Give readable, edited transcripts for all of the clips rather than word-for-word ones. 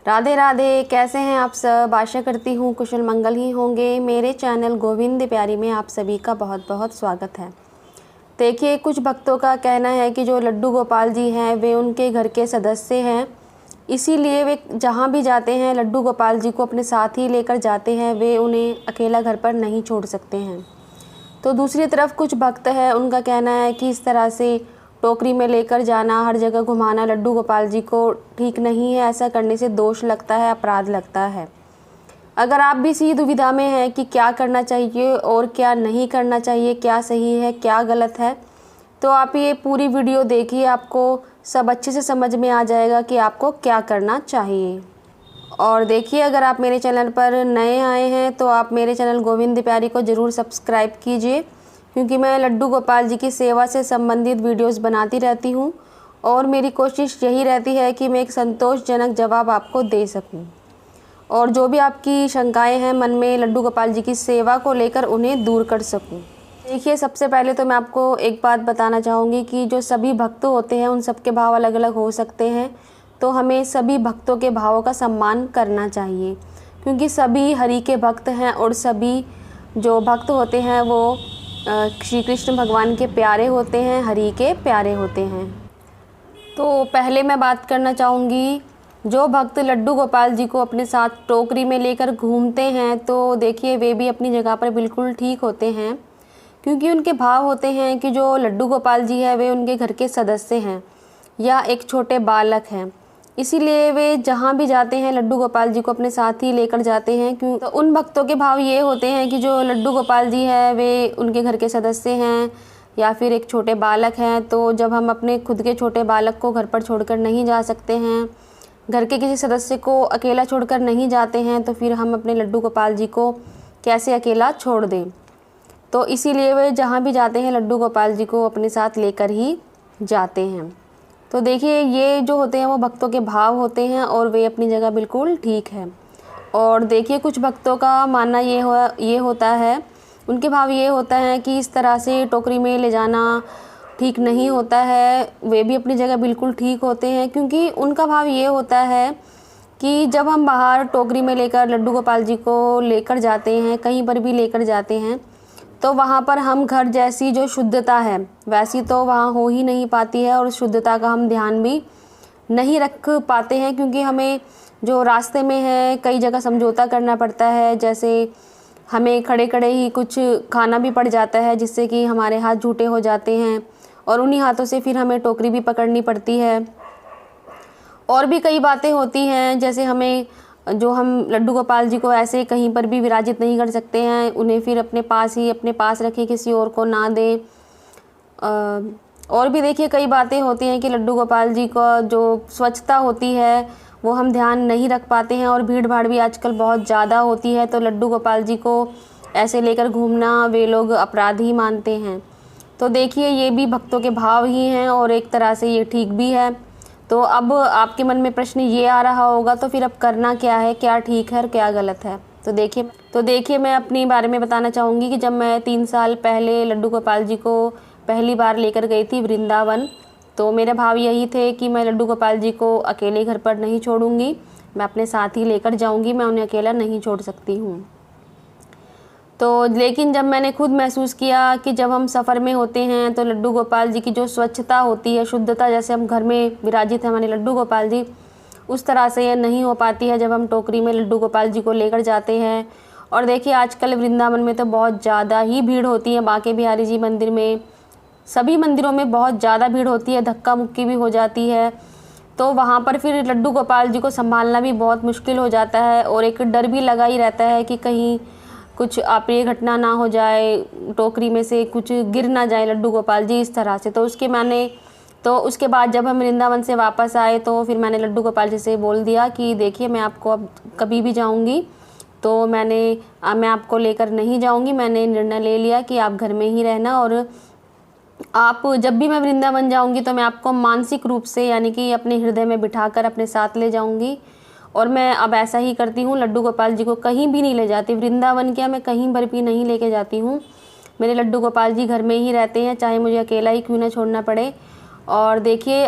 राधे राधे। कैसे हैं आप सब? आशा करती हूँ कुशल मंगल ही होंगे। मेरे चैनल गोविंद प्यारी में आप सभी का बहुत बहुत स्वागत है। देखिए, कुछ भक्तों का कहना है कि जो लड्डू गोपाल जी हैं वे उनके घर के सदस्य हैं, इसीलिए वे जहाँ भी जाते हैं लड्डू गोपाल जी को अपने साथ ही लेकर जाते हैं। वे उन्हें अकेला घर पर नहीं छोड़ सकते हैं। तो दूसरी तरफ कुछ भक्त हैं, उनका कहना है कि इस तरह से टोकरी में लेकर जाना, हर जगह घुमाना लड्डू गोपाल जी को ठीक नहीं है। ऐसा करने से दोष लगता है, अपराध लगता है। अगर आप भी इसी दुविधा में हैं कि क्या करना चाहिए और क्या नहीं करना चाहिए, क्या सही है क्या गलत है, तो आप ये पूरी वीडियो देखिए, आपको सब अच्छे से समझ में आ जाएगा कि आपको क्या करना चाहिए। और देखिए, अगर आप मेरे चैनल पर नए आए हैं तो आप मेरे चैनल गोविंद प्यारी को ज़रूर सब्सक्राइब कीजिए, क्योंकि मैं लड्डू गोपाल जी की सेवा से संबंधित वीडियोस बनाती रहती हूँ और मेरी कोशिश यही रहती है कि मैं एक संतोषजनक जवाब आपको दे सकूँ और जो भी आपकी शंकाएं हैं मन में लड्डू गोपाल जी की सेवा को लेकर उन्हें दूर कर सकूँ। देखिए, सबसे पहले तो मैं आपको एक बात बताना चाहूँगी कि जो सभी भक्त होते हैं उन सबके भाव अलग अलग हो सकते हैं, तो हमें सभी भक्तों के भावों का सम्मान करना चाहिए, क्योंकि सभी हरि के भक्त हैं और सभी जो भक्त होते हैं वो श्री कृष्ण भगवान के प्यारे होते हैं, हरि के प्यारे होते हैं। तो पहले मैं बात करना चाहूँगी, जो भक्त लड्डू गोपाल जी को अपने साथ टोकरी में लेकर घूमते हैं, तो देखिए वे भी अपनी जगह पर बिल्कुल ठीक होते हैं, क्योंकि उनके भाव होते हैं कि जो लड्डू गोपाल जी है वे उनके घर के सदस्य हैं या एक छोटे बालक हैं, इसीलिए वे जहाँ भी जाते हैं लड्डू गोपाल जी को अपने साथ ही लेकर जाते हैं। क्यों? तो उन भक्तों के भाव ये होते हैं कि जो लड्डू गोपाल जी है वे उनके घर के सदस्य हैं या फिर एक छोटे बालक हैं। तो जब हम अपने खुद के छोटे बालक को घर पर छोड़कर नहीं जा सकते हैं, घर के किसी सदस्य को अकेला छोड़कर नहीं जाते हैं, तो फिर हम अपने लड्डू गोपाल जी को कैसे अकेला छोड़ दें। तो इसीलिए वे जहाँ भी जाते हैं लड्डू गोपाल जी को अपने साथ लेकर ही जाते हैं। तो देखिए, ये जो होते हैं वो भक्तों के भाव होते हैं और वे अपनी जगह बिल्कुल ठीक है। और देखिए, कुछ भक्तों का मानना ये होता है, उनके भाव ये होता है कि इस तरह से टोकरी में ले जाना ठीक नहीं होता है। वे भी अपनी जगह बिल्कुल ठीक होते हैं, क्योंकि उनका भाव ये होता है कि जब हम बाहर टोकरी में लेकर लड्डू गोपाल जी को लेकर जाते हैं, कहीं पर भी लेकर जाते हैं, तो वहाँ पर हम घर जैसी जो शुद्धता है वैसी तो वहाँ हो ही नहीं पाती है और शुद्धता का हम ध्यान भी नहीं रख पाते हैं, क्योंकि हमें जो रास्ते में है कई जगह समझौता करना पड़ता है। जैसे हमें खड़े खड़े ही कुछ खाना भी पड़ जाता है, जिससे कि हमारे हाथ झूठे हो जाते हैं और उन्हीं हाथों से फिर हमें टोकरी भी पकड़नी पड़ती है। और भी कई बातें होती हैं, जैसे हम लड्डू गोपाल जी को ऐसे कहीं पर भी विराजित नहीं कर सकते हैं, उन्हें फिर अपने पास रखें, किसी और को ना दें। और भी देखिए कई बातें होती हैं कि लड्डू गोपाल जी को जो स्वच्छता होती है वो हम ध्यान नहीं रख पाते हैं और भीड़ भाड़ भी आजकल बहुत ज़्यादा होती है, तो लड्डू गोपाल जी को ऐसे लेकर घूमना वे लोग अपराध ही मानते हैं। तो देखिए, ये भी भक्तों के भाव ही हैं और एक तरह से ये ठीक भी है। तो अब आपके मन में प्रश्न ये आ रहा होगा, तो फिर अब करना क्या है, क्या ठीक है और क्या गलत है। तो देखिए मैं अपनी बारे में बताना चाहूँगी कि जब मैं 3 साल पहले लड्डू गोपाल जी को पहली बार लेकर गई थी वृंदावन, तो मेरे भाव यही थे कि मैं लड्डू गोपाल जी को अकेले घर पर नहीं छोड़ूंगी, मैं अपने साथ ही लेकर जाऊंगी, मैं उन्हें अकेला नहीं छोड़ सकती हूँ। तो लेकिन जब मैंने खुद महसूस किया कि जब हम सफ़र में होते हैं तो लड्डू गोपाल जी की जो स्वच्छता होती है, शुद्धता, जैसे हम घर में विराजित है हमारे लड्डू गोपाल जी, उस तरह से यह नहीं हो पाती है जब हम टोकरी में लड्डू गोपाल जी को लेकर जाते हैं। और देखिए, आजकल वृंदावन में तो बहुत ज़्यादा ही भीड़ होती है, बांके बिहारी जी मंदिर में, सभी मंदिरों में बहुत ज़्यादा भीड़ होती है, धक्का मुक्की भी हो जाती है। तो वहाँ पर फिर लड्डू गोपाल जी को संभालना भी बहुत मुश्किल हो जाता है और एक डर भी लगा ही रहता है कि कहीं कुछ अप्रिय घटना ना हो जाए, टोकरी में से कुछ गिर ना जाए लड्डू गोपाल जी, इस तरह से। तो उसके बाद जब हम वृंदावन से वापस आए तो फिर मैंने लड्डू गोपाल जी से बोल दिया कि देखिए, मैं आपको अब कभी भी जाऊंगी तो मैं आपको लेकर नहीं जाऊंगी। मैंने निर्णय ले लिया कि आप घर में ही रहना और आप जब भी मैं वृंदावन जाऊंगी तो मैं आपको मानसिक रूप से, यानी कि अपने हृदय में बिठाकर अपने साथ ले जाऊंगी। और मैं अब ऐसा ही करती हूँ, लड्डू गोपाल जी को कहीं भी नहीं ले जाती, वृंदावन क्या मैं कहीं पर भी नहीं लेके जाती हूँ। मेरे लड्डू गोपाल जी घर में ही रहते हैं, चाहे मुझे अकेला ही क्यों ना छोड़ना पड़े। और देखिए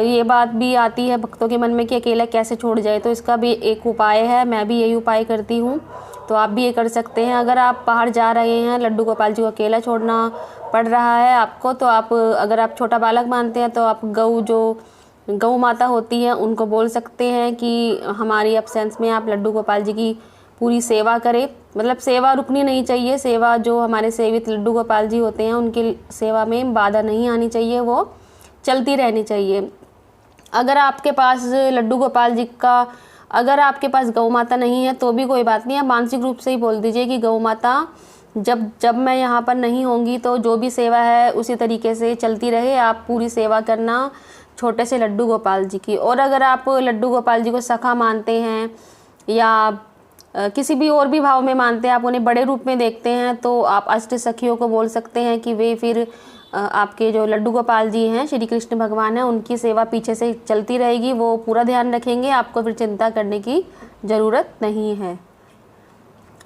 ये बात भी आती है भक्तों के मन में कि अकेला कैसे छोड़ जाए, तो इसका भी एक उपाय है। मैं भी यही उपाय करती हूँ, तो आप भी ये कर सकते हैं। अगर आप बाहर जा रहे हैं, लड्डू गोपाल जी को अकेला छोड़ना पड़ रहा है आपको, तो आप अगर आप छोटा बालक मानते हैं तो आप गौ माता होती हैं उनको बोल सकते हैं कि हमारी एब्सेंस में आप लड्डू गोपाल जी की पूरी सेवा करें। मतलब सेवा रुकनी नहीं चाहिए, सेवा जो हमारे सेवित लड्डू गोपाल जी होते हैं उनकी सेवा में बाधा नहीं आनी चाहिए, वो चलती रहनी चाहिए। अगर आपके पास लड्डू गोपाल जी का अगर आपके पास गौ माता नहीं है तो भी कोई बात नहीं, आप मानसिक रूप से ही बोल दीजिए कि गौ माता जब मैं यहाँ पर नहीं होंगी तो जो भी सेवा है उसी तरीके से चलती रहे, आप पूरी सेवा करना छोटे से लड्डू गोपाल जी की। और अगर आप लड्डू गोपाल जी को सखा मानते हैं या किसी भी और भी भाव में मानते हैं, आप उन्हें बड़े रूप में देखते हैं, तो आप अष्ट सखियों को बोल सकते हैं कि वे फिर आपके जो लड्डू गोपाल जी हैं, श्री कृष्ण भगवान हैं, उनकी सेवा पीछे से चलती रहेगी, वो पूरा ध्यान रखेंगे, आपको फिर चिंता करने की ज़रूरत नहीं है।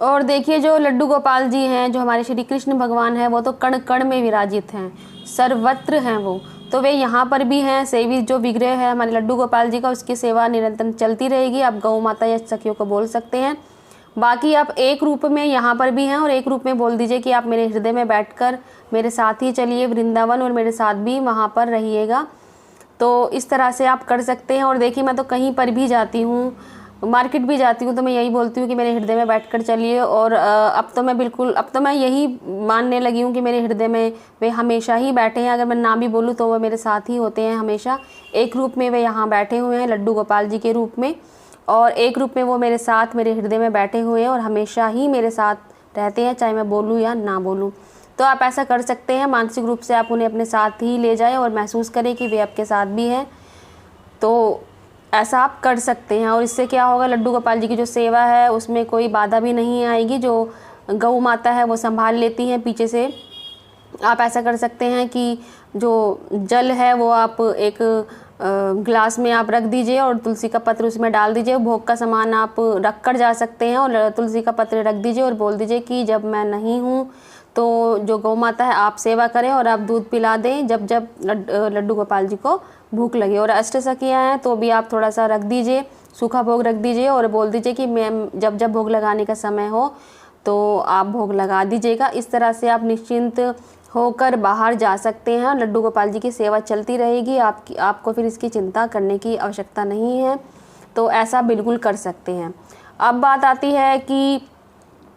और देखिए जो लड्डू गोपाल जी हैं, जो हमारे श्री कृष्ण भगवान हैं, वो तो कण कण में विराजित हैं, सर्वत्र हैं वो, तो वे यहाँ पर भी हैं। सेवित जो विग्रह है हमारे लड्डू गोपाल जी का, उसकी सेवा निरंतर चलती रहेगी। आप गौ माता या सखियों को बोल सकते हैं। बाकी आप एक रूप में यहाँ पर भी हैं और एक रूप में बोल दीजिए कि आप मेरे हृदय में बैठकर मेरे साथ ही चलिए वृंदावन और मेरे साथ भी वहाँ पर रहिएगा। तो इस तरह से आप कर सकते हैं। और देखिए मैं तो कहीं पर भी जाती हूँ, मार्केट भी जाती हूँ, तो मैं यही बोलती हूँ कि मेरे हृदय में बैठकर चलिए। और अब तो मैं यही मानने लगी हूँ कि मेरे हृदय में वे हमेशा ही बैठे हैं। अगर मैं ना भी बोलूँ तो वो मेरे साथ ही होते हैं हमेशा। एक रूप में वे यहाँ बैठे हुए हैं लड्डू गोपाल जी के रूप में, और एक रूप में वो मेरे साथ मेरे हृदय में बैठे हुए हैं और हमेशा ही मेरे साथ रहते हैं, चाहे मैं बोलूँ या ना बोलूँ। तो आप ऐसा कर सकते हैं, मानसिक रूप से आप उन्हें अपने साथ ही ले जाएं और महसूस करें कि वे आपके साथ भी हैं। तो ऐसा आप कर सकते हैं। और इससे क्या होगा, लड्डू गोपाल जी की जो सेवा है उसमें कोई बाधा भी नहीं आएगी। जो गौ माता है वो संभाल लेती हैं पीछे से। आप ऐसा कर सकते हैं कि जो जल है वो आप एक ग्लास में आप रख दीजिए और तुलसी का पत्र उसमें डाल दीजिए। भोग का सामान आप रख कर जा सकते हैं और तुलसी का पत्र रख दीजिए और बोल दीजिए कि जब मैं नहीं हूँ तो जो गौ माता है आप सेवा करें और आप दूध पिला दें जब जब लड्डू गोपाल जी को भूख लगे। और अष्ट सखियाँ हैं तो भी आप थोड़ा सा रख दीजिए, सूखा भोग रख दीजिए और बोल दीजिए कि मैं जब जब भोग लगाने का समय हो तो आप भोग लगा दीजिएगा। इस तरह से आप निश्चिंत होकर बाहर जा सकते हैं। लड्डू गोपाल जी की सेवा चलती रहेगी, आपको फिर इसकी चिंता करने की आवश्यकता नहीं है। तो ऐसा बिल्कुल कर सकते हैं। अब बात आती है कि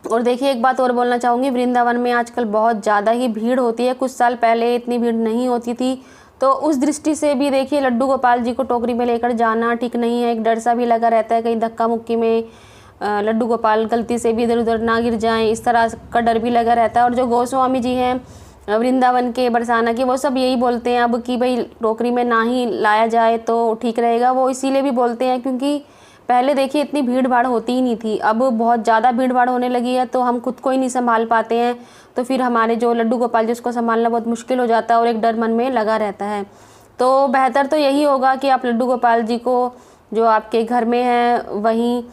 और देखिए एक बात और बोलना चाहूँगी, वृंदावन में आजकल बहुत ज़्यादा ही भीड़ होती है। कुछ साल पहले इतनी भीड़ नहीं होती थी, तो उस दृष्टि से भी देखिए लड्डू गोपाल जी को टोकरी में लेकर जाना ठीक नहीं है। एक डर सा भी लगा रहता है कहीं धक्का मुक्की में लड्डू गोपाल गलती से भी इधर उधर ना गिर जाएं, इस तरह का डर भी लगा रहता है। और जो गोस्वामी जी हैं वृंदावन के बरसाना के, वो सब यही बोलते हैं अब कि भाई टोकरी में ना ही लाया जाए तो ठीक रहेगा। वो इसीलिए भी बोलते हैं क्योंकि पहले देखिए इतनी भीड़ भाड़ होती ही नहीं थी, अब बहुत ज़्यादा भीड़ भाड़ होने लगी है, तो हम खुद को ही नहीं संभाल पाते हैं, तो फिर हमारे जो लड्डू गोपाल जी उसको संभालना बहुत मुश्किल हो जाता है और एक डर मन में लगा रहता है। तो बेहतर तो यही होगा कि आप लड्डू गोपाल जी को जो आपके घर में है वहीं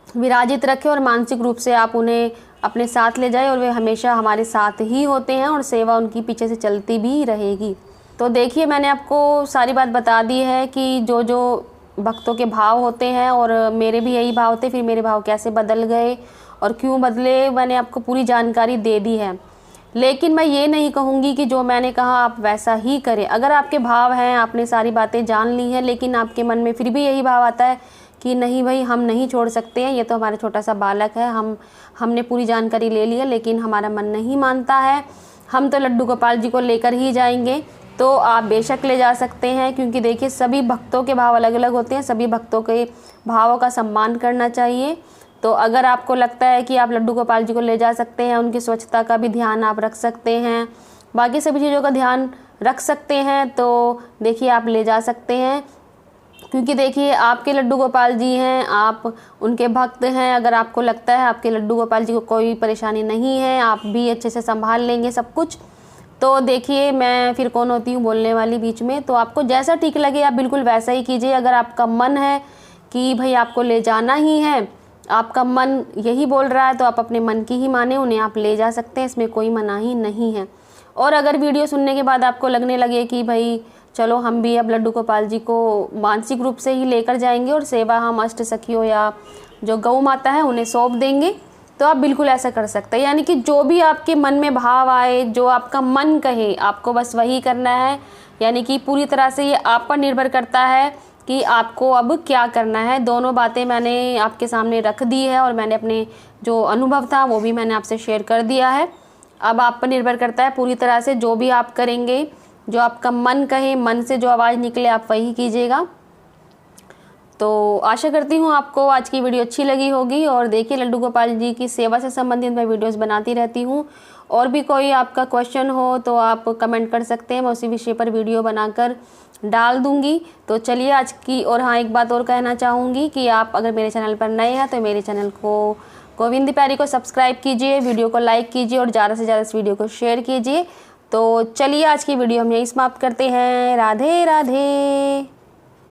विराजित रखें और मानसिक रूप से आप उन्हें अपने साथ ले जाएं और वे हमेशा हमारे साथ ही होते हैं और सेवा उनकी पीछे से चलती भी रहेगी। तो देखिए मैंने आपको सारी बात बता दी है कि जो जो भक्तों के भाव होते हैं और मेरे भी यही भाव थे, फिर मेरे भाव कैसे बदल गए और क्यों बदले, मैंने आपको पूरी जानकारी दे दी है। लेकिन मैं ये नहीं कहूँगी कि जो मैंने कहा आप वैसा ही करें। अगर आपके भाव हैं, आपने सारी बातें जान ली हैं, लेकिन आपके मन में फिर भी यही भाव आता है कि नहीं भाई हम नहीं छोड़ सकते हैं, ये तो हमारा छोटा सा बालक है, हमने पूरी जानकारी ले ली है लेकिन हमारा मन नहीं मानता है, हम तो लड्डू गोपाल जी को लेकर ही जाएंगे, तो आप बेशक ले जा सकते हैं। क्योंकि देखिए सभी भक्तों के भाव अलग अलग होते हैं, सभी भक्तों के भावों का सम्मान करना चाहिए। तो अगर आपको लगता है कि आप लड्डू गोपाल जी को ले जा सकते हैं, उनकी स्वच्छता का भी ध्यान आप रख सकते हैं, बाकी सभी चीज़ों का ध्यान रख सकते हैं, तो देखिए आप ले जा सकते हैं। क्योंकि देखिए आपके लड्डू गोपाल जी हैं, आप उनके भक्त हैं। अगर आपको लगता है आपके लड्डू गोपाल जी को कोई परेशानी नहीं है, आप भी अच्छे से संभाल लेंगे सब कुछ, तो देखिए मैं फिर कौन होती हूँ बोलने वाली बीच में। तो आपको जैसा ठीक लगे आप बिल्कुल वैसा ही कीजिए। अगर आपका मन है कि भाई आपको ले जाना ही है, आपका मन यही बोल रहा है, तो आप अपने मन की ही माने, उन्हें आप ले जा सकते हैं, इसमें कोई मनाही नहीं है। और अगर वीडियो सुनने के बाद आपको लगने लगे कि भाई चलो हम भी अब लड्डू गोपाल जी को मानसिक रूप से ही लेकर जाएंगे और सेवा हम अष्ट सखियों या जो गौ माता है उन्हें सौंप देंगे। तो आप बिल्कुल ऐसा कर सकते हैं, यानी कि जो भी आपके मन में भाव आए, जो आपका मन कहे, आपको बस वही करना है। यानी कि पूरी तरह से ये आप पर निर्भर करता है कि आपको अब क्या करना है। दोनों बातें मैंने आपके सामने रख दी है और मैंने अपने जो अनुभव था वो भी मैंने आपसे शेयर कर दिया है। अब आप पर निर्भर करता है पूरी तरह से, जो भी आप करेंगे, जो आपका मन कहे, मन से जो आवाज़ निकले आप वही कीजिएगा। तो आशा करती हूँ आपको आज की वीडियो अच्छी लगी होगी। और देखिए, लड्डू गोपाल जी की सेवा से संबंधित मैं वीडियोस बनाती रहती हूँ। और भी कोई आपका क्वेश्चन हो तो आप कमेंट कर सकते हैं, मैं उसी विषय पर वीडियो बनाकर डाल दूँगी। तो चलिए आज की, और हाँ एक बात और कहना चाहूँगी कि आप अगर मेरे चैनल पर नए हैं तो मेरे चैनल को गोविंद दीपारी को सब्सक्राइब कीजिए, वीडियो को लाइक कीजिए और ज़्यादा से ज़्यादा इस वीडियो को शेयर कीजिए। तो चलिए आज की वीडियो हम यहीं समाप्त करते हैं। राधे राधे।